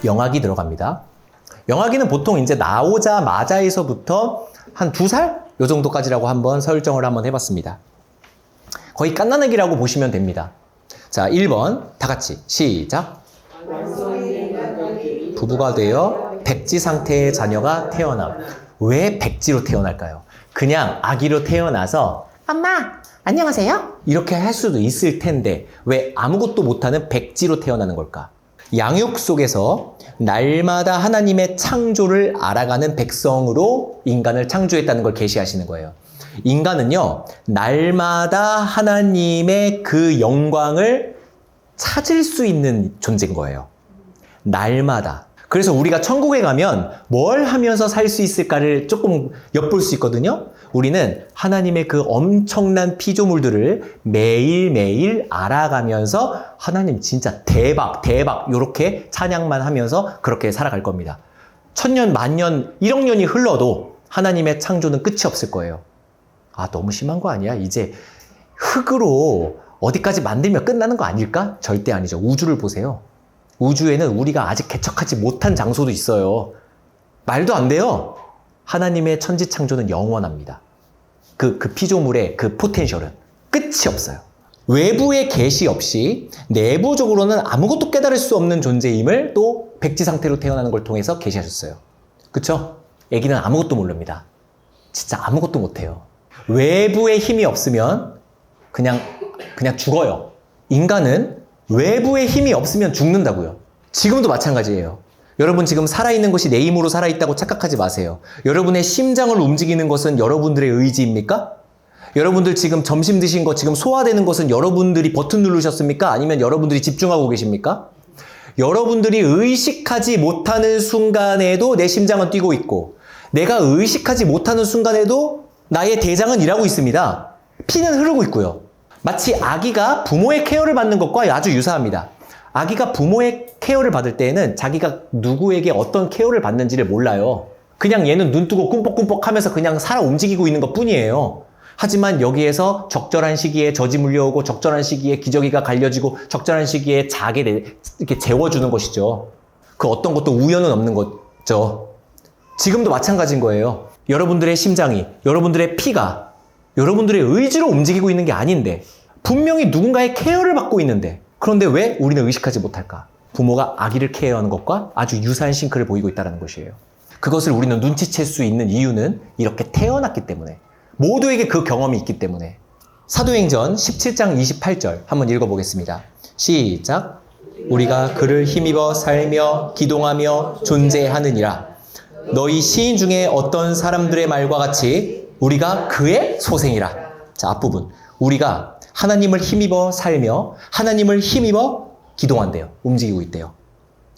영아기 들어갑니다. 영아기는 보통 이제 나오자마자에서부터 한 2살? 요 정도까지라고 한번 설정을 한번 해봤습니다. 거의 갓난아기라고 보시면 됩니다. 자, 1번 다 같이 시작. 부부가 되어 백지 상태의 자녀가 태어남. 왜 백지로 태어날까요? 그냥 아기로 태어나서 엄마 안녕하세요 이렇게 할 수도 있을 텐데 왜 아무것도 못하는 백지로 태어나는 걸까? 양육 속에서 날마다 하나님의 창조를 알아가는 백성으로 인간을 창조했다는 걸 계시하시는 거예요. 인간은요, 날마다 하나님의 그 영광을 찾을 수 있는 존재인 거예요. 날마다. 그래서 우리가 천국에 가면 뭘 하면서 살 수 있을까를 조금 엿볼 수 있거든요. 우리는 하나님의 그 엄청난 피조물들을 매일매일 알아가면서 하나님 진짜 대박, 대박 이렇게 찬양만 하면서 그렇게 살아갈 겁니다. 1000년, 만년, 1억 년이 흘러도 하나님의 창조는 끝이 없을 거예요. 아, 너무 심한 거 아니야? 이제 흙으로 어디까지 만들면 끝나는 거 아닐까? 절대 아니죠. 우주를 보세요. 우주에는 우리가 아직 개척하지 못한 장소도 있어요. 말도 안 돼요. 하나님의 천지 창조는 영원합니다. 그 피조물의 그 포텐셜은 끝이 없어요. 외부의 계시 없이 내부적으로는 아무것도 깨달을 수 없는 존재임을 또 백지 상태로 태어나는 걸 통해서 계시하셨어요. 그쵸? 아기는 아무것도 모릅니다. 진짜 아무것도 못해요. 외부의 힘이 없으면 그냥 죽어요. 인간은 외부의 힘이 없으면 죽는다고요. 지금도 마찬가지예요. 여러분 지금 살아있는 것이 내 힘으로 살아있다고 착각하지 마세요. 여러분의 심장을 움직이는 것은 여러분들의 의지입니까? 여러분들 지금 점심 드신 거 지금 소화되는 것은 여러분들이 버튼 누르셨습니까? 아니면 여러분들이 집중하고 계십니까? 여러분들이 의식하지 못하는 순간에도 내 심장은 뛰고 있고 내가 의식하지 못하는 순간에도 나의 대장은 일하고 있습니다. 피는 흐르고 있고요. 마치 아기가 부모의 케어를 받는 것과 아주 유사합니다. 아기가 부모의 케어를 받을 때에는 자기가 누구에게 어떤 케어를 받는지를 몰라요. 그냥 얘는 눈 뜨고 꿈뻑꿈뻑 하면서 그냥 살아 움직이고 있는 것 뿐이에요. 하지만 여기에서 적절한 시기에 젖이 물려오고 적절한 시기에 기저귀가 갈려지고 적절한 시기에 자게 이렇게 재워주는 것이죠. 그 어떤 것도 우연은 없는 거죠. 지금도 마찬가지인 거예요. 여러분들의 심장이, 여러분들의 피가 여러분들의 의지로 움직이고 있는 게 아닌데 분명히 누군가의 케어를 받고 있는데 그런데 왜 우리는 의식하지 못할까? 부모가 아기를 케어하는 것과 아주 유사한 싱크를 보이고 있다는 것이에요. 그것을 우리는 눈치챌 수 있는 이유는 이렇게 태어났기 때문에 모두에게 그 경험이 있기 때문에 사도행전 17장 28절 한번 읽어보겠습니다. 시작. 우리가 그를 힘입어 살며 기동하며 존재하느니라. 너희 시인 중에 어떤 사람들의 말과 같이 우리가 그의 소생이라. 자, 앞부분. 우리가 하나님을 힘입어 살며 하나님을 힘입어 기동한대요. 움직이고 있대요.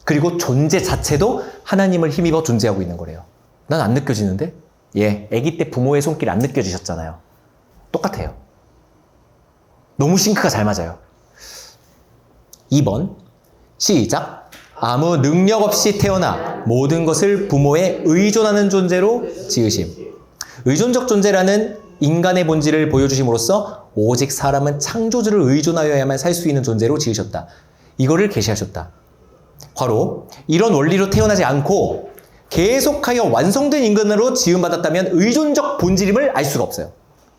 그리고 존재 자체도 하나님을 힘입어 존재하고 있는 거래요. 난 안 느껴지는데? 예, 아기 때 부모의 손길 안 느껴지셨잖아요. 똑같아요. 너무 싱크가 잘 맞아요. 2번 시작. 아무 능력 없이 태어나 모든 것을 부모에 의존하는 존재로 지으심. 의존적 존재라는 인간의 본질을 보여주심으로써 오직 사람은 창조주를 의존하여야만 살 수 있는 존재로 지으셨다. 이거를 계시하셨다. 바로 이런 원리로 태어나지 않고 계속하여 완성된 인간으로 지음받았다면 의존적 본질임을 알 수가 없어요.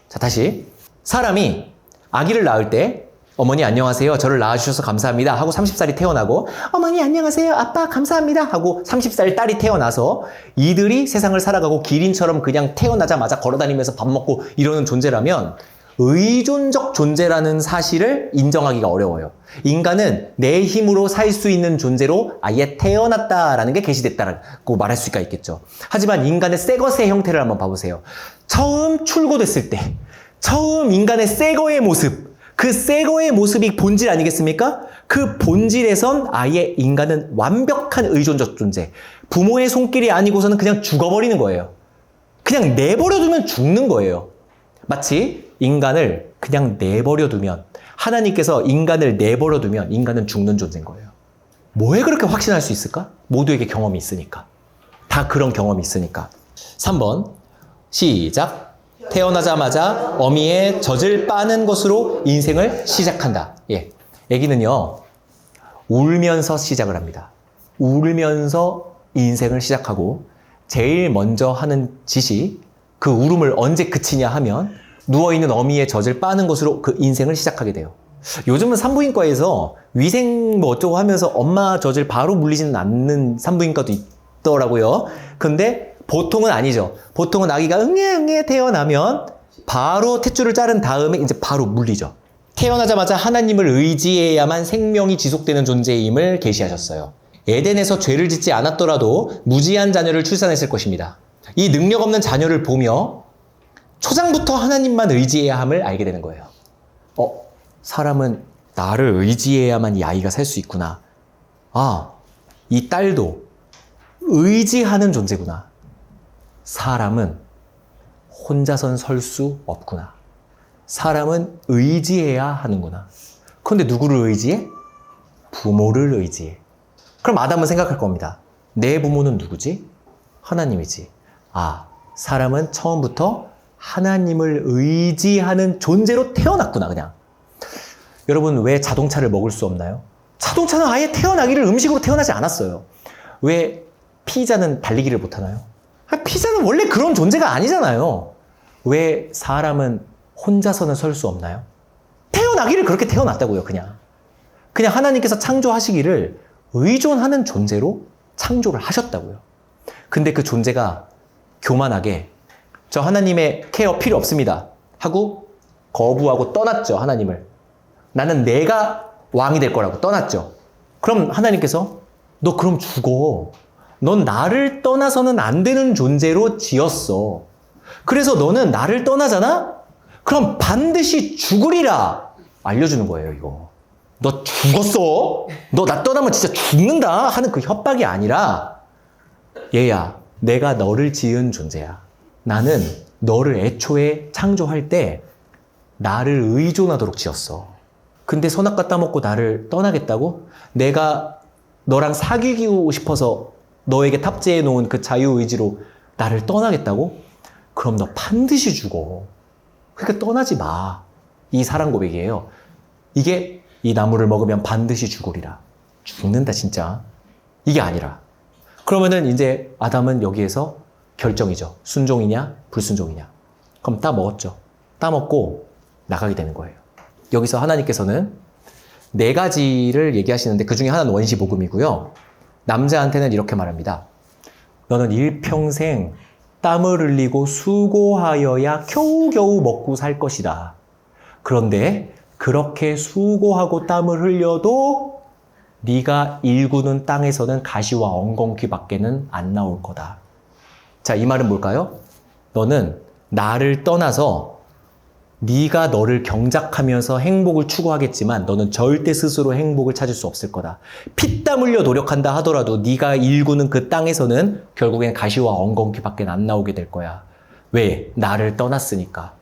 자, 다시. 사람이 아기를 낳을 때 어머니 안녕하세요. 저를 낳아주셔서 감사합니다. 하고 30살이 태어나고 어머니 안녕하세요. 아빠 감사합니다. 하고 30살 딸이 태어나서 이들이 세상을 살아가고 기린처럼 그냥 태어나자마자 걸어다니면서 밥 먹고 이러는 존재라면 의존적 존재라는 사실을 인정하기가 어려워요. 인간은 내 힘으로 살 수 있는 존재로 아예 태어났다라는 게 계시됐다고 말할 수가 있겠죠. 하지만 인간의 새것의 형태를 한번 봐보세요. 처음 출고됐을 때 처음 인간의 새거의 모습 그 새거의 모습이 본질 아니겠습니까? 그 본질에선 아예 인간은 완벽한 의존적 존재. 부모의 손길이 아니고서는 그냥 죽어버리는 거예요. 그냥 내버려두면 죽는 거예요. 마치 인간을 그냥 내버려두면 하나님께서 인간을 내버려두면 인간은 죽는 존재인 거예요. 뭐에 그렇게 확신할 수 있을까? 모두에게 경험이 있으니까. 다 그런 경험이 있으니까. 3번 시작. 태어나자마자 어미의 젖을 빠는 것으로 인생을 시작한다. 예, 아기는요 울면서 시작을 합니다. 울면서 인생을 시작하고 제일 먼저 하는 짓이 그 울음을 언제 그치냐 하면 누워있는 어미의 젖을 빠는 것으로 그 인생을 시작하게 돼요. 요즘은 산부인과에서 위생 뭐 어쩌고 하면서 엄마 젖을 바로 물리지는 않는 산부인과도 있더라고요. 근데 보통은 아니죠. 보통은 아기가 응애 태어나면 바로 탯줄을 자른 다음에 이제 바로 물리죠. 태어나자마자 하나님을 의지해야만 생명이 지속되는 존재임을 계시하셨어요. 에덴에서 죄를 짓지 않았더라도 무지한 자녀를 출산했을 것입니다. 이 능력 없는 자녀를 보며 초장부터 하나님만 의지해야 함을 알게 되는 거예요. 사람은 나를 의지해야만 이 아이가 살 수 있구나. 이 딸도 의지하는 존재구나. 사람은 혼자선 설 수 없구나. 사람은 의지해야 하는구나. 그런데 누구를 의지해? 부모를 의지해. 그럼 아담은 생각할 겁니다. 내 부모는 누구지? 하나님이지. 사람은 처음부터 하나님을 의지하는 존재로 태어났구나, 그냥. 여러분, 왜 자동차를 먹을 수 없나요? 자동차는 아예 태어나기를 음식으로 태어나지 않았어요. 왜 피자는 달리기를 못하나요? 피자는 원래 그런 존재가 아니잖아요. 왜 사람은 혼자서는 설 수 없나요? 태어나기를 그렇게 태어났다고요, 그냥. 그냥 하나님께서 창조하시기를 의존하는 존재로 창조를 하셨다고요. 근데 그 존재가 교만하게 저 하나님의 케어 필요 없습니다 하고 거부하고 떠났죠, 하나님을. 나는 내가 왕이 될 거라고 떠났죠. 그럼 하나님께서 너 그럼 죽어. 넌 나를 떠나서는 안 되는 존재로 지었어. 그래서 너는 나를 떠나잖아? 그럼 반드시 죽으리라. 알려주는 거예요, 이거. 너 죽었어? 너 나 떠나면 진짜 죽는다 하는 그 협박이 아니라 얘야, 내가 너를 지은 존재야. 나는 너를 애초에 창조할 때 나를 의존하도록 지었어. 근데 선악과 따먹고 나를 떠나겠다고? 내가 너랑 사귀고 싶어서 너에게 탑재해 놓은 그 자유의지로 나를 떠나겠다고? 그럼 너 반드시 죽어. 그러니까 떠나지 마. 이 사랑 고백이에요. 이게 이 나무를 먹으면 반드시 죽으리라. 죽는다, 진짜. 이게 아니라. 그러면은 이제 아담은 여기에서 결정이죠. 순종이냐, 불순종이냐. 그럼 따 먹었죠. 따 먹고 나가게 되는 거예요. 여기서 하나님께서는 4가지를 얘기하시는데 그 중에 하나는 원시복음이고요. 남자한테는 이렇게 말합니다. 너는 일평생 땀을 흘리고 수고하여야 겨우겨우 먹고 살 것이다. 그런데 그렇게 수고하고 땀을 흘려도 네가 일구는 땅에서는 가시와 엉겅퀴밖에는 안 나올 거다. 자, 이 말은 뭘까요? 너는 나를 떠나서 네가 너를 경작하면서 행복을 추구하겠지만 너는 절대 스스로 행복을 찾을 수 없을 거다. 피땀 흘려 노력한다 하더라도 네가 일구는 그 땅에서는 결국엔 가시와 엉겅퀴밖에 안 나오게 될 거야. 왜? 나를 떠났으니까.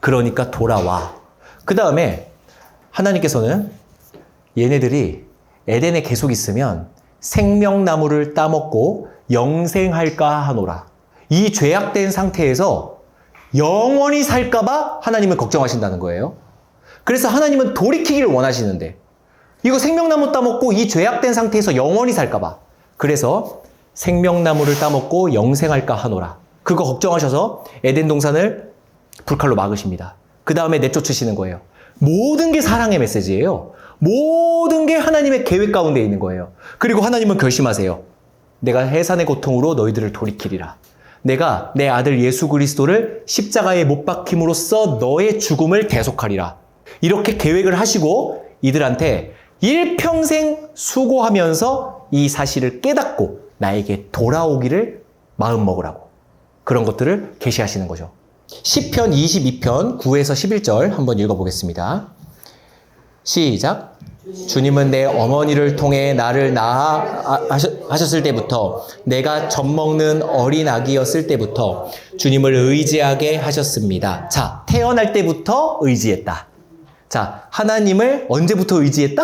그러니까 돌아와. 그 다음에 하나님께서는 얘네들이 에덴에 계속 있으면 생명나무를 따먹고 영생할까 하노라. 이 죄악된 상태에서 영원히 살까봐 하나님은 걱정하신다는 거예요. 그래서 하나님은 돌이키기를 원하시는데 이거 생명나무 따먹고 이 죄악된 상태에서 영원히 살까봐. 그래서 생명나무를 따먹고 영생할까 하노라. 그거 걱정하셔서 에덴 동산을 불칼로 막으십니다. 그 다음에 내쫓으시는 거예요. 모든 게 사랑의 메시지예요. 모든 게 하나님의 계획 가운데 있는 거예요. 그리고 하나님은 결심하세요. 내가 해산의 고통으로 너희들을 돌이키리라. 내가 내 아들 예수 그리스도를 십자가에 못 박힘으로써 너의 죽음을 대속하리라. 이렇게 계획을 하시고 이들한테 일평생 수고하면서 이 사실을 깨닫고 나에게 돌아오기를 마음먹으라고. 그런 것들을 계시하시는 거죠. 시편 22편 9에서 11절 한번 읽어보겠습니다. 시작. 주님은 내 어머니를 통해 나를 낳아하셨을 때부터 내가 젖먹는 어린 아기였을 때부터 주님을 의지하게 하셨습니다. 자, 태어날 때부터 의지했다. 자, 하나님을 언제부터 의지했다?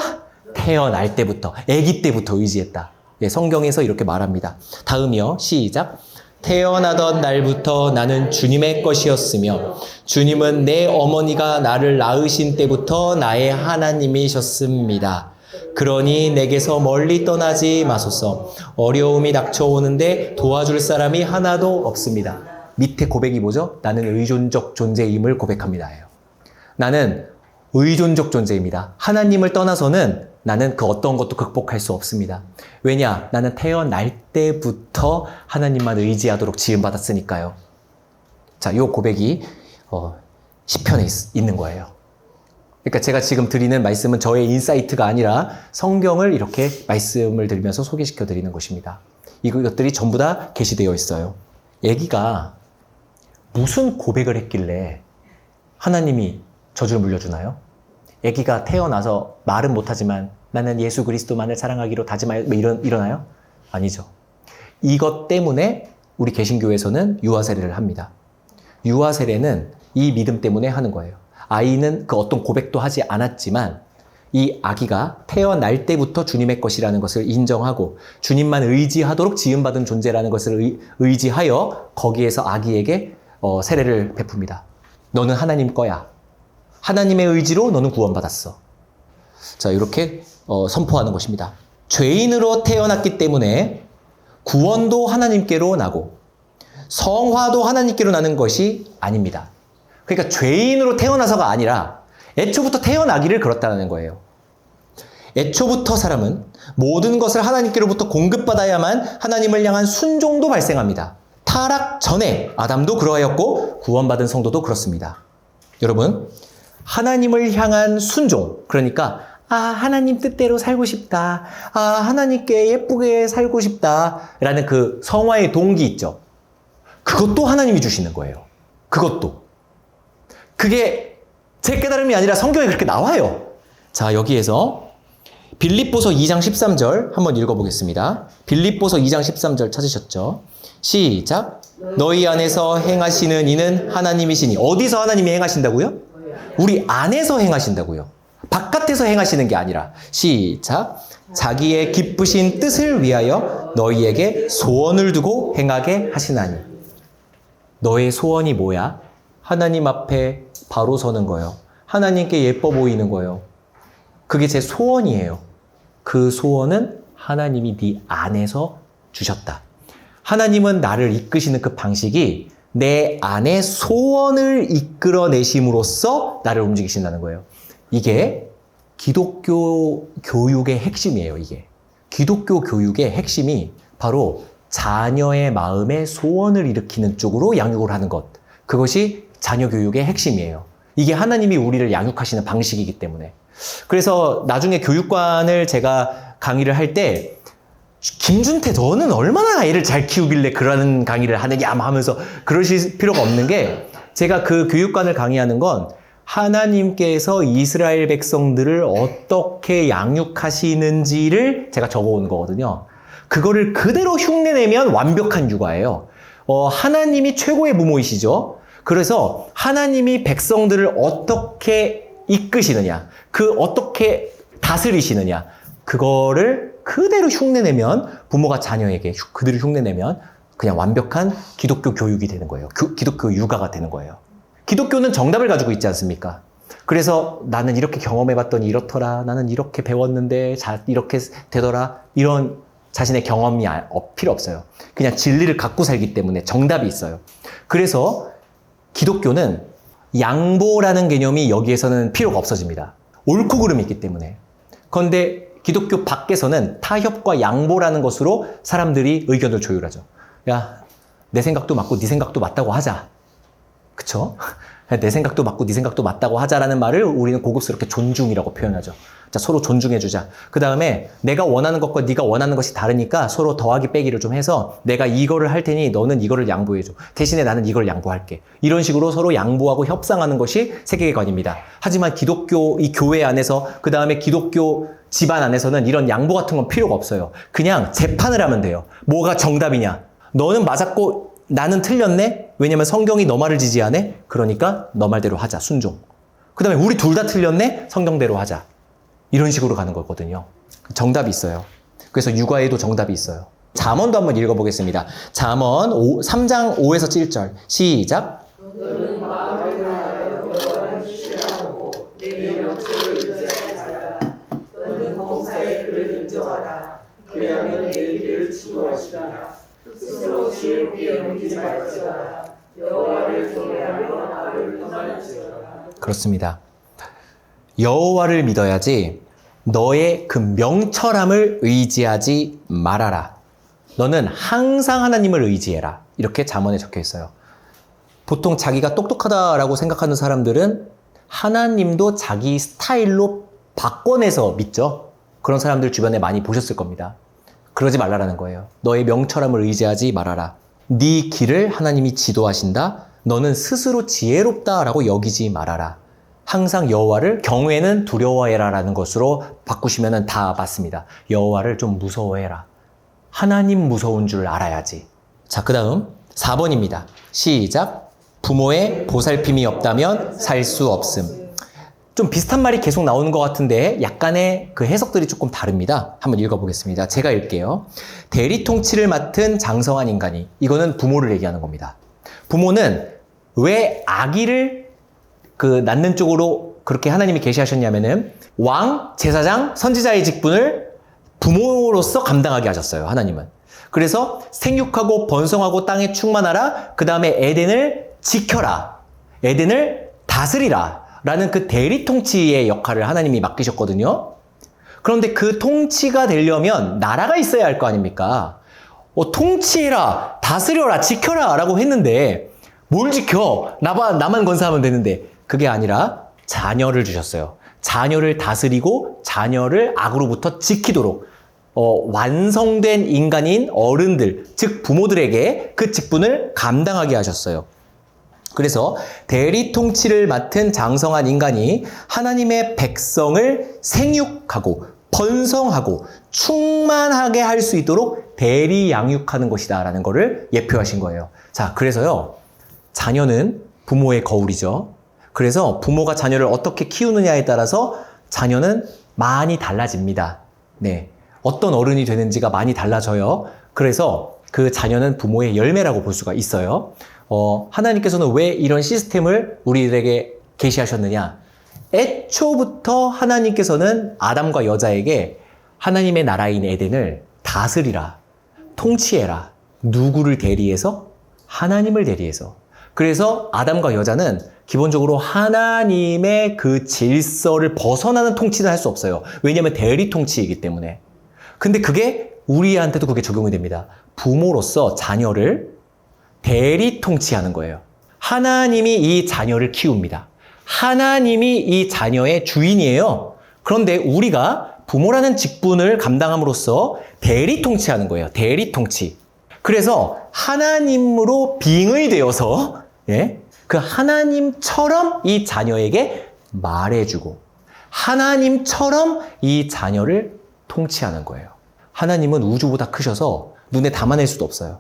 태어날 때부터, 아기 때부터 의지했다. 네, 성경에서 이렇게 말합니다. 다음이요. 시작. 태어나던 날부터 나는 주님의 것이었으며 주님은 내 어머니가 나를 낳으신 때부터 나의 하나님이셨습니다. 그러니 내게서 멀리 떠나지 마소서. 어려움이 닥쳐오는데 도와줄 사람이 하나도 없습니다. 밑에 고백이 뭐죠? 나는 의존적 존재임을 고백합니다. 나는 의존적 존재입니다. 하나님을 떠나서는 나는 그 어떤 것도 극복할 수 없습니다. 왜냐? 나는 태어날 때부터 하나님만 의지하도록 지음받았으니까요. 자, 이 고백이 시편에 있는 거예요. 그러니까 제가 지금 드리는 말씀은 저의 인사이트가 아니라 성경을 이렇게 말씀을 드리면서 소개시켜 드리는 것입니다. 이것들이 전부 다 게시되어 있어요. 아기가 무슨 고백을 했길래 하나님이 저주를 물려주나요? 아기가 태어나서 말은 못하지만 나는 예수 그리스도만을 사랑하기로 다짐하여 이러나요? 아니죠. 이것 때문에 우리 개신교에서는 유아세례를 합니다. 유아세례는 이 믿음 때문에 하는 거예요. 아이는 그 어떤 고백도 하지 않았지만 이 아기가 태어날 때부터 주님의 것이라는 것을 인정하고 주님만 의지하도록 지음받은 존재라는 것을 의지하여 거기에서 아기에게 세례를 베풉니다. 너는 하나님 거야. 하나님의 의지로 너는 구원받았어. 자, 이렇게 선포하는 것입니다. 죄인으로 태어났기 때문에 구원도 하나님께로 나고 성화도 하나님께로 나는 것이 아닙니다. 그러니까 죄인으로 태어나서가 아니라 애초부터 태어나기를 그렇다는 거예요. 애초부터 사람은 모든 것을 하나님께로부터 공급받아야만 하나님을 향한 순종도 발생합니다. 타락 전에 아담도 그러하였고 구원받은 성도도 그렇습니다. 여러분, 하나님을 향한 순종, 그러니까 하나님 뜻대로 살고 싶다. 하나님께 예쁘게 살고 싶다. 라는 그 성화의 동기 있죠. 그것도 하나님이 주시는 거예요. 그것도. 그게 제 깨달음이 아니라 성경에 그렇게 나와요. 자, 여기에서 빌립보서 2장 13절 한번 읽어보겠습니다. 빌립보서 2장 13절 찾으셨죠? 시작. 너희 안에서 행하시는 이는 하나님이시니. 어디서 하나님이 행하신다고요? 우리 안에서 행하신다고요. 바깥에서 행하시는 게 아니라. 시작. 자기의 기쁘신 뜻을 위하여 너희에게 소원을 두고 행하게 하시나니. 너의 소원이 뭐야? 하나님 앞에 바로 서는 거예요. 하나님께 예뻐 보이는 거예요. 그게 제 소원이에요. 그 소원은 하나님이 네 안에서 주셨다. 하나님은 나를 이끄시는 그 방식이 내 안에 소원을 이끌어내심으로써 나를 움직이신다는 거예요. 이게 기독교 교육의 핵심이에요. 이게 기독교 교육의 핵심이 바로 자녀의 마음에 소원을 일으키는 쪽으로 양육을 하는 것. 그것이 자녀 교육의 핵심이에요. 이게 하나님이 우리를 양육하시는 방식이기 때문에. 그래서 나중에 교육관을 제가 강의를 할 때 김준태 너는 얼마나 애를 잘 키우길래 그러는 강의를 하느냐 하면서 그러실 필요가 없는 게 제가 그 교육관을 강의하는 건 하나님께서 이스라엘 백성들을 어떻게 양육하시는지를 제가 적어온 거거든요. 그거를 그대로 흉내내면 완벽한 육아예요. 하나님이 최고의 부모이시죠. 그래서 하나님이 백성들을 어떻게 이끄시느냐, 어떻게 다스리시느냐, 그거를 그대로 흉내내면 부모가 자녀에게 그대로 흉내내면 그냥 완벽한 기독교 교육이 되는 거예요. 기독교 육아가 되는 거예요. 기독교는 정답을 가지고 있지 않습니까? 그래서 나는 이렇게 경험해봤더니 이렇더라. 나는 이렇게 배웠는데 이렇게 되더라. 이런 자신의 경험이 필요 없어요. 그냥 진리를 갖고 살기 때문에 정답이 있어요. 그래서 기독교는 양보라는 개념이 여기에서는 필요가 없어집니다. 옳고 그름이 있기 때문에. 그런데 기독교 밖에서는 타협과 양보라는 것으로 사람들이 의견을 조율하죠. 야, 내 생각도 맞고 네 생각도 맞다고 하자. 그쵸? 내 생각도 맞고 네 생각도 맞다고 하자라는 말을 우리는 고급스럽게 존중이라고 표현하죠. 자, 서로 존중해주자. 그 다음에 내가 원하는 것과 네가 원하는 것이 다르니까 서로 더하기 빼기를 좀 해서 내가 이거를 할 테니 너는 이거를 양보해줘. 대신에 나는 이걸 양보할게. 이런 식으로 서로 양보하고 협상하는 것이 세계관입니다. 하지만 기독교 이 교회 안에서 그 다음에 기독교 집안 안에서는 이런 양보 같은 건 필요가 없어요. 그냥 재판을 하면 돼요. 뭐가 정답이냐? 너는 맞았고 나는 틀렸네? 왜냐면 성경이 너 말을 지지하네? 그러니까 너 말대로 하자. 순종. 그 다음에 우리 둘 다 틀렸네? 성경대로 하자. 이런 식으로 가는 거거든요. 정답이 있어요. 그래서 육아에도 정답이 있어요. 잠언도 한번 읽어보겠습니다. 잠언 3장 5에서 7절 시작. 그렇습니다. 여호와를 믿어야지 너의 그 명철함을 의지하지 말아라. 너는 항상 하나님을 의지해라. 이렇게 잠언에 적혀 있어요. 보통 자기가 똑똑하다라고 생각하는 사람들은 하나님도 자기 스타일로 바꿔내서 믿죠. 그런 사람들 주변에 많이 보셨을 겁니다. 그러지 말라라는 거예요. 너의 명철함을 의지하지 말아라. 네 길을 하나님이 지도하신다. 너는 스스로 지혜롭다라고 여기지 말아라. 항상 여호와를 경외는 두려워해라라는 것으로 바꾸시면 다 맞습니다. 여호와를 좀 무서워해라. 하나님 무서운 줄 알아야지. 자, 그 다음 4번입니다. 시작. 부모의 보살핌이 없다면 살 수 없음. 좀 비슷한 말이 계속 나오는 것 같은데 약간의 그 해석들이 조금 다릅니다. 한번 읽어보겠습니다. 제가 읽게요. 대리통치를 맡은 장성한 인간이, 이거는 부모를 얘기하는 겁니다. 부모는 왜 아기를 낳는 쪽으로 그렇게 하나님이 계시하셨냐면은 왕, 제사장, 선지자의 직분을 부모로서 감당하게 하셨어요. 하나님은. 그래서 생육하고 번성하고 땅에 충만하라. 그 다음에 에덴을 지켜라. 에덴을 다스리라. 라는 그 대리 통치의 역할을 하나님이 맡기셨거든요. 그런데 그 통치가 되려면 나라가 있어야 할 거 아닙니까? 통치해라, 다스려라, 지켜라 라고 했는데 뭘 지켜? 나만 건사하면 되는데 그게 아니라 자녀를 주셨어요. 자녀를 다스리고 자녀를 악으로부터 지키도록 완성된 인간인 어른들, 즉 부모들에게 그 직분을 감당하게 하셨어요. 그래서 대리 통치를 맡은 장성한 인간이 하나님의 백성을 생육하고 번성하고 충만하게 할 수 있도록 대리 양육하는 것이다라는 것을 예표하신 거예요. 자, 그래서요, 자녀는 부모의 거울이죠. 그래서 부모가 자녀를 어떻게 키우느냐에 따라서 자녀는 많이 달라집니다. 네, 어떤 어른이 되는지가 많이 달라져요. 그래서 그 자녀는 부모의 열매라고 볼 수가 있어요. 하나님께서는 왜 이런 시스템을 우리들에게 계시하셨느냐? 애초부터 하나님께서는 아담과 여자에게 하나님의 나라인 에덴을 다스리라, 통치해라. 누구를 대리해서? 하나님을 대리해서. 그래서 아담과 여자는 기본적으로 하나님의 그 질서를 벗어나는 통치는 할 수 없어요. 왜냐하면 대리 통치이기 때문에. 근데 그게 우리한테도 그게 적용이 됩니다. 부모로서 자녀를 대리 통치하는 거예요. 하나님이 이 자녀를 키웁니다. 하나님이 이 자녀의 주인이에요. 그런데 우리가 부모라는 직분을 감당함으로써 대리 통치하는 거예요. 대리 통치. 그래서 하나님으로 빙의 되어서 그 하나님처럼 이 자녀에게 말해주고 하나님처럼 이 자녀를 통치하는 거예요. 하나님은 우주보다 크셔서 눈에 담아낼 수도 없어요.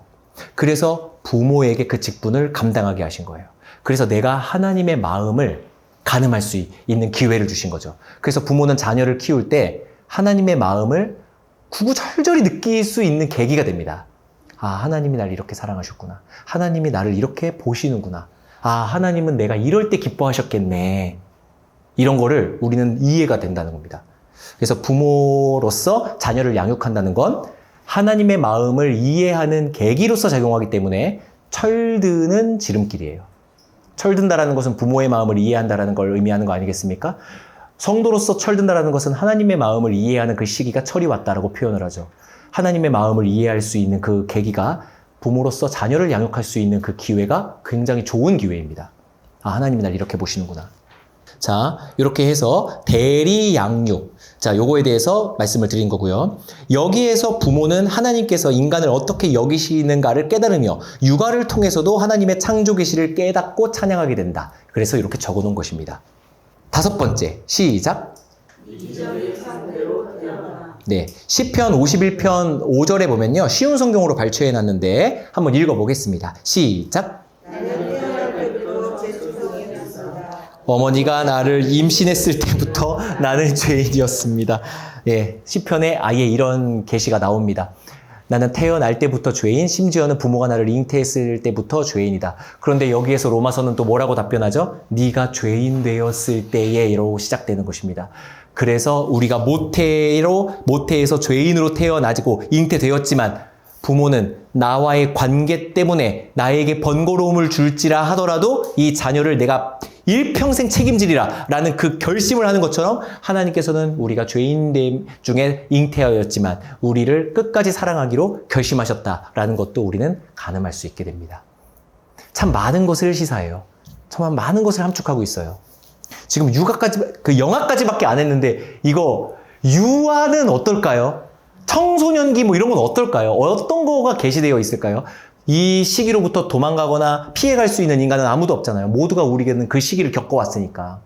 그래서 부모에게 그 직분을 감당하게 하신 거예요. 그래서 내가 하나님의 마음을 가늠할 수 있는 기회를 주신 거죠. 그래서 부모는 자녀를 키울 때 하나님의 마음을 구구절절히 느낄 수 있는 계기가 됩니다. 아, 하나님이 나를 이렇게 사랑하셨구나. 하나님이 나를 이렇게 보시는구나. 아, 하나님은 내가 이럴 때 기뻐하셨겠네. 이런 거를 우리는 이해가 된다는 겁니다. 그래서 부모로서 자녀를 양육한다는 건 하나님의 마음을 이해하는 계기로서 작용하기 때문에 철드는 지름길이에요. 철든다라는 것은 부모의 마음을 이해한다라는 걸 의미하는 거 아니겠습니까? 성도로서 철든다라는 것은 하나님의 마음을 이해하는 그 시기가 철이 왔다라고 표현을 하죠. 하나님의 마음을 이해할 수 있는 그 계기가 부모로서 자녀를 양육할 수 있는 그 기회가 굉장히 좋은 기회입니다. 아, 하나님이 날 이렇게 보시는구나. 자, 이렇게 해서 대리 양육. 자, 요거에 대해서 말씀을 드린 거고요. 여기에서 부모는 하나님께서 인간을 어떻게 여기시는가를 깨달으며 육아를 통해서도 하나님의 창조 계시를 깨닫고 찬양하게 된다. 그래서 이렇게 적어 놓은 것입니다. 5번째, 시작. 네, 시편 51편 5절에 보면요. 쉬운 성경으로 발췌해 놨는데 한번 읽어 보겠습니다. 시작. 어머니가 나를 임신했을 때부터 나는 죄인이었습니다. 예, 시편에 아예 이런 계시가 나옵니다. 나는 태어날 때부터 죄인, 심지어는 부모가 나를 잉태했을 때부터 죄인이다. 그런데 여기에서 로마서는 또 뭐라고 답변하죠? 네가 죄인 되었을 때에 이러고 시작되는 것입니다. 그래서 우리가 모태에서 죄인으로 태어나고 잉태되었지만 부모는 나와의 관계 때문에 나에게 번거로움을 줄지라 하더라도 이 자녀를 내가 일평생 책임지리라 라는 그 결심을 하는 것처럼 하나님께서는 우리가 죄인 중에 잉태하였지만 우리를 끝까지 사랑하기로 결심하셨다라는 것도 우리는 가늠할 수 있게 됩니다. 참 많은 것을 시사해요. 참 많은 것을 함축하고 있어요. 지금 육아까지, 그 영아까지밖에 안 했는데 이거 유아는 어떨까요? 청소년기 뭐 이런 건 어떨까요? 어떤 거가 게시되어 있을까요? 이 시기로부터 도망가거나 피해갈 수 있는 인간은 아무도 없잖아요. 모두가 우리에게는 그 시기를 겪어왔으니까.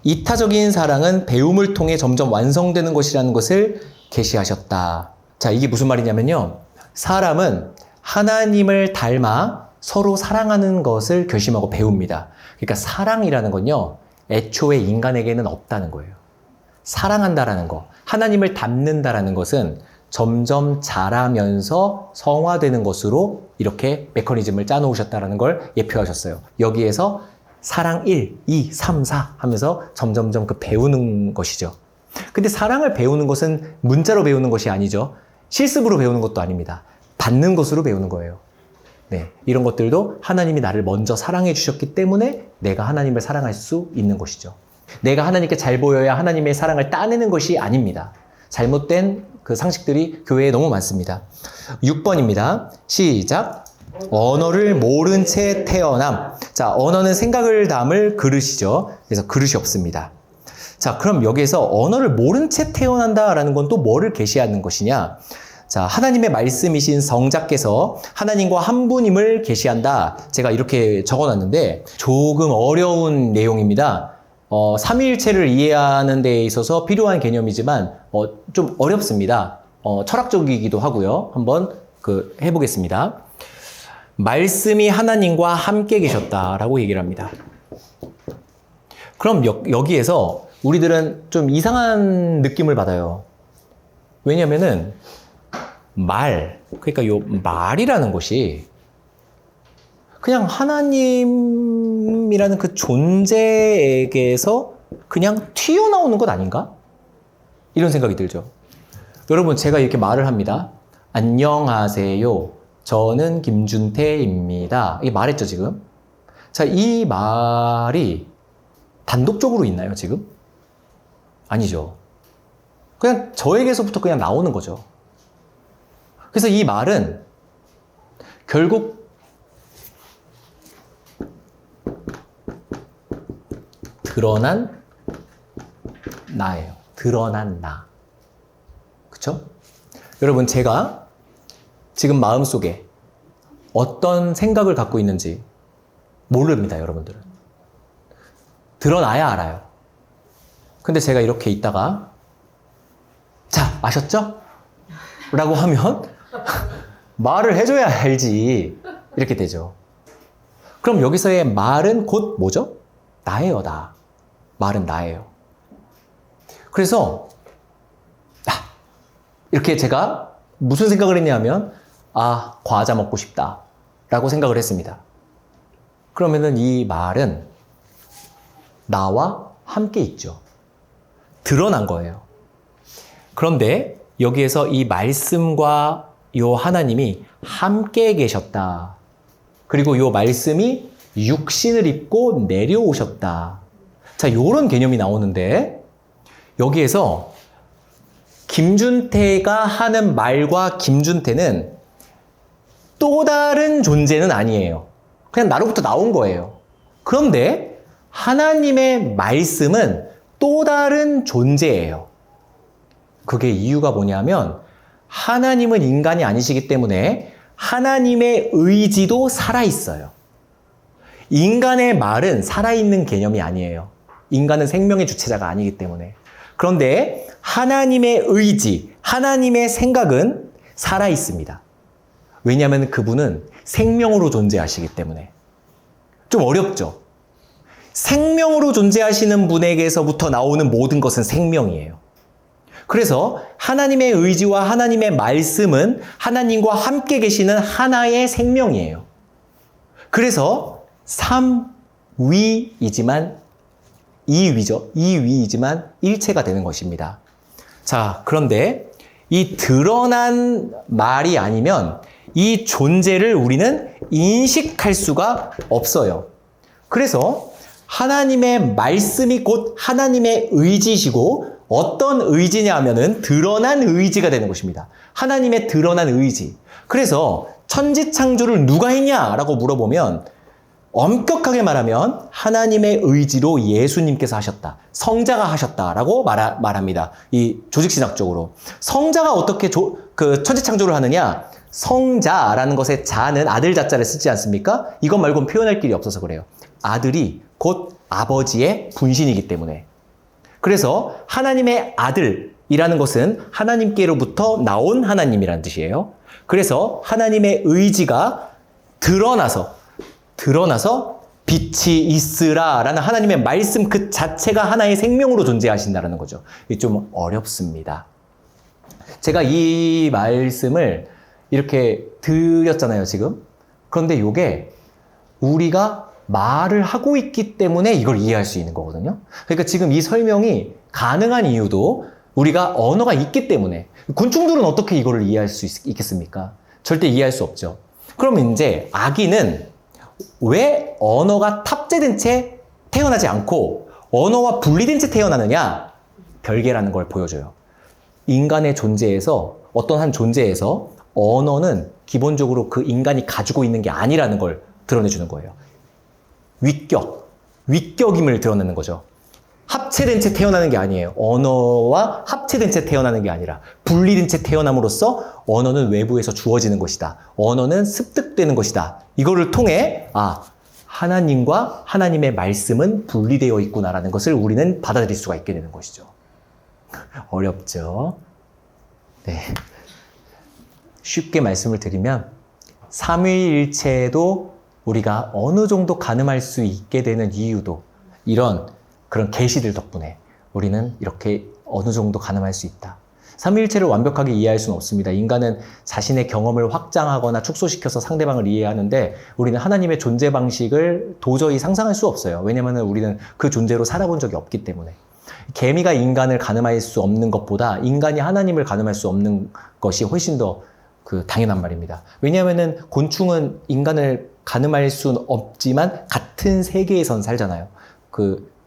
이타적인 사랑은 배움을 통해 점점 완성되는 것이라는 것을 계시하셨다. 자, 이게 무슨 말이냐면요. 사람은 하나님을 닮아 서로 사랑하는 것을 결심하고 배웁니다. 그러니까 사랑이라는 건요. 애초에 인간에게는 없다는 거예요. 사랑한다라는 거, 하나님을 닮는다라는 것은 점점 자라면서 성화되는 것으로 이렇게 메커니즘을 짜놓으셨다는 걸 예표하셨어요. 여기에서 사랑 1, 2, 3, 4 하면서 점점점 그 배우는 것이죠. 근데 사랑을 배우는 것은 문자로 배우는 것이 아니죠. 실습으로 배우는 것도 아닙니다. 받는 것으로 배우는 거예요. 네, 이런 것들도 하나님이 나를 먼저 사랑해 주셨기 때문에 내가 하나님을 사랑할 수 있는 것이죠. 내가 하나님께 잘 보여야 하나님의 사랑을 따내는 것이 아닙니다. 잘못된 그 상식들이 교회에 너무 많습니다. 6번입니다. 시작. 언어를 모른 채 태어남. 자, 언어는 생각을 담을 그릇이죠. 그래서 그릇이 없습니다. 자, 그럼 여기에서 언어를 모른 채 태어난다라는 건 또 뭐를 계시하는 것이냐? 자, 하나님의 말씀이신 성자께서 하나님과 한 분임을 계시한다. 제가 이렇게 적어놨는데 조금 어려운 내용입니다. 삼위일체를 이해하는 데 있어서 필요한 개념이지만 좀 어렵습니다. 철학적이기도 하고요. 한번 해보겠습니다. 말씀이 하나님과 함께 계셨다라고 얘기를 합니다. 그럼 여기에서 우리들은 좀 이상한 느낌을 받아요. 왜냐면은 그러니까 요 말이라는 것이 그냥 하나님이라는 그 존재에게서 그냥 튀어나오는 것 아닌가? 이런 생각이 들죠. 여러분, 제가 이렇게 말을 합니다. 안녕하세요. 저는 김준태입니다. 이게 말했죠, 지금? 자, 이 말이 단독적으로 있나요, 지금? 아니죠. 그냥 저에게서부터 그냥 나오는 거죠. 그래서 이 말은 결국 드러난 나예요. 드러난 나. 그쵸? 여러분, 제가 지금 마음속에 어떤 생각을 갖고 있는지 모릅니다, 여러분들은. 드러나야 알아요. 근데 제가 이렇게 있다가 자, 아셨죠? 라고 하면 말을 해줘야 알지. 이렇게 되죠. 그럼 여기서의 말은 곧 뭐죠? 나예요, 나. 말은 나예요. 그래서 이렇게 제가 무슨 생각을 했냐면 과자 먹고 싶다 라고 생각을 했습니다. 그러면은 이 말은 나와 함께 있죠. 드러난 거예요. 그런데 여기에서 이 말씀과 요 하나님이 함께 계셨다. 그리고 요 말씀이 육신을 입고 내려오셨다. 자, 요런 개념이 나오는데 여기에서 김준태가 하는 말과 김준태는 또 다른 존재는 아니에요. 그냥 나로부터 나온 거예요. 그런데 하나님의 말씀은 또 다른 존재예요. 그게 이유가 뭐냐면 하나님은 인간이 아니시기 때문에 하나님의 의지도 살아있어요. 인간의 말은 살아있는 개념이 아니에요. 인간은 생명의 주체자가 아니기 때문에. 그런데 하나님의 의지, 하나님의 생각은 살아있습니다. 왜냐하면 그분은 생명으로 존재하시기 때문에. 좀 어렵죠? 생명으로 존재하시는 분에게서부터 나오는 모든 것은 생명이에요. 그래서 하나님의 의지와 하나님의 말씀은 하나님과 함께 계시는 하나의 생명이에요. 그래서 삼위이지만 이위이지만 일체가 되는 것입니다. 자, 그런데 이 드러난 말이 아니면 이 존재를 우리는 인식할 수가 없어요. 그래서 하나님의 말씀이 곧 하나님의 의지시고 어떤 의지냐 하면은 드러난 의지가 되는 것입니다. 하나님의 드러난 의지. 그래서 천지창조를 누가 했냐라고 물어보면 엄격하게 말하면 하나님의 의지로 예수님께서 하셨다. 성자가 하셨다라고 말합니다. 이 조직신학적으로. 성자가 어떻게 천지창조를 하느냐? 성자라는 것의 자는 아들 자자를 쓰지 않습니까? 이것 말고는 표현할 길이 없어서 그래요. 아들이 곧 아버지의 분신이기 때문에. 그래서 하나님의 아들이라는 것은 하나님께로부터 나온 하나님이라는 뜻이에요. 그래서 하나님의 의지가 드러나서 빛이 있으라라는 하나님의 말씀 그 자체가 하나의 생명으로 존재하신다는 거죠. 이게 좀 어렵습니다. 제가 이 말씀을 이렇게 드렸잖아요, 지금. 그런데 이게 우리가 말을 하고 있기 때문에 이걸 이해할 수 있는 거거든요. 그러니까 지금 이 설명이 가능한 이유도 우리가 언어가 있기 때문에. 곤충들은 어떻게 이거를 이해할 수 있겠습니까? 절대 이해할 수 없죠. 그러면 이제 아기는 왜 언어가 탑재된 채 태어나지 않고 언어와 분리된 채 태어나느냐? 별개라는 걸 보여줘요. 인간의 존재에서 어떤 한 존재에서 언어는 기본적으로 그 인간이 가지고 있는 게 아니라는 걸 드러내주는 거예요. 위격임을 드러내는 거죠. 합체된 채 태어나는 게 아니에요. 언어와 합체된 채 태어나는 게 아니라 분리된 채 태어남으로써 언어는 외부에서 주어지는 것이다. 언어는 습득되는 것이다. 이거를 통해 하나님과 하나님의 말씀은 분리되어 있구나라는 것을 우리는 받아들일 수가 있게 되는 것이죠. 어렵죠? 네. 쉽게 말씀을 드리면 삼위일체도 우리가 어느 정도 가늠할 수 있게 되는 이유도 이런 그런 계시들 덕분에 우리는 이렇게 어느 정도 가늠할 수 있다. 삼위일체를 완벽하게 이해할 수는 없습니다. 인간은 자신의 경험을 확장하거나 축소시켜서 상대방을 이해하는데 우리는 하나님의 존재 방식을 도저히 상상할 수 없어요. 왜냐하면 우리는 그 존재로 살아본 적이 없기 때문에. 개미가 인간을 가늠할 수 없는 것보다 인간이 하나님을 가늠할 수 없는 것이 훨씬 더 당연한 말입니다. 왜냐하면 곤충은 인간을 가늠할 수는 없지만 같은 세계에선 살잖아요.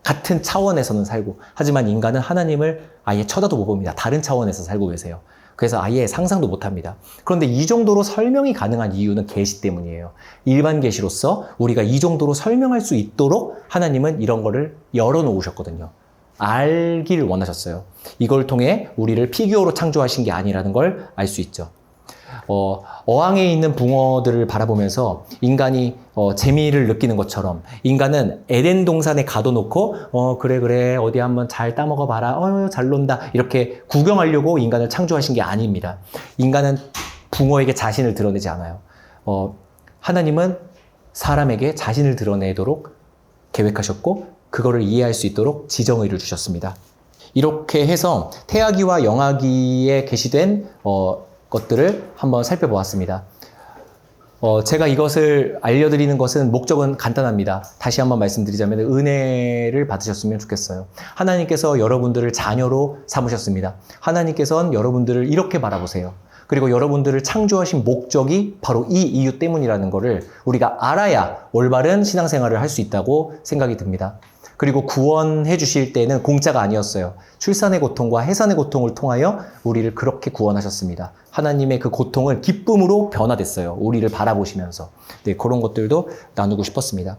같은 차원에서는 살고. 하지만 인간은 하나님을 아예 쳐다도 못 봅니다. 다른 차원에서 살고 계세요. 그래서 아예 상상도 못 합니다. 그런데 이 정도로 설명이 가능한 이유는 계시 때문이에요. 일반 계시로서 우리가 이 정도로 설명할 수 있도록 하나님은 이런 거를 열어놓으셨거든요. 알기를 원하셨어요. 이걸 통해 우리를 피규어로 창조하신 게 아니라는 걸 알 수 있죠. 어항에 있는 붕어들을 바라보면서 인간이 재미를 느끼는 것처럼 인간은 에덴 동산에 가둬놓고 그래 어디 한번 잘 따먹어 봐라 잘 논다 이렇게 구경하려고 인간을 창조하신 게 아닙니다. 인간은 붕어에게 자신을 드러내지 않아요. 하나님은 사람에게 자신을 드러내도록 계획하셨고 그거를 이해할 수 있도록 지정의를 주셨습니다. 이렇게 해서 태아기와 영아기에 계시된 것들을 한번 살펴보았습니다. 제가 이것을 알려드리는 것은 목적은 간단합니다. 다시 한번 말씀드리자면 은혜를 받으셨으면 좋겠어요. 하나님께서 여러분들을 자녀로 삼으셨습니다. 하나님께서는 여러분들을 이렇게 바라보세요. 그리고 여러분들을 창조하신 목적이 바로 이 이유 때문이라는 것을 우리가 알아야 올바른 신앙생활을 할 수 있다고 생각이 듭니다. 그리고 구원해 주실 때는 공짜가 아니었어요. 출산의 고통과 해산의 고통을 통하여 우리를 그렇게 구원하셨습니다. 하나님의 그 고통을 기쁨으로 변화됐어요. 우리를 바라보시면서. 네, 그런 것들도 나누고 싶었습니다.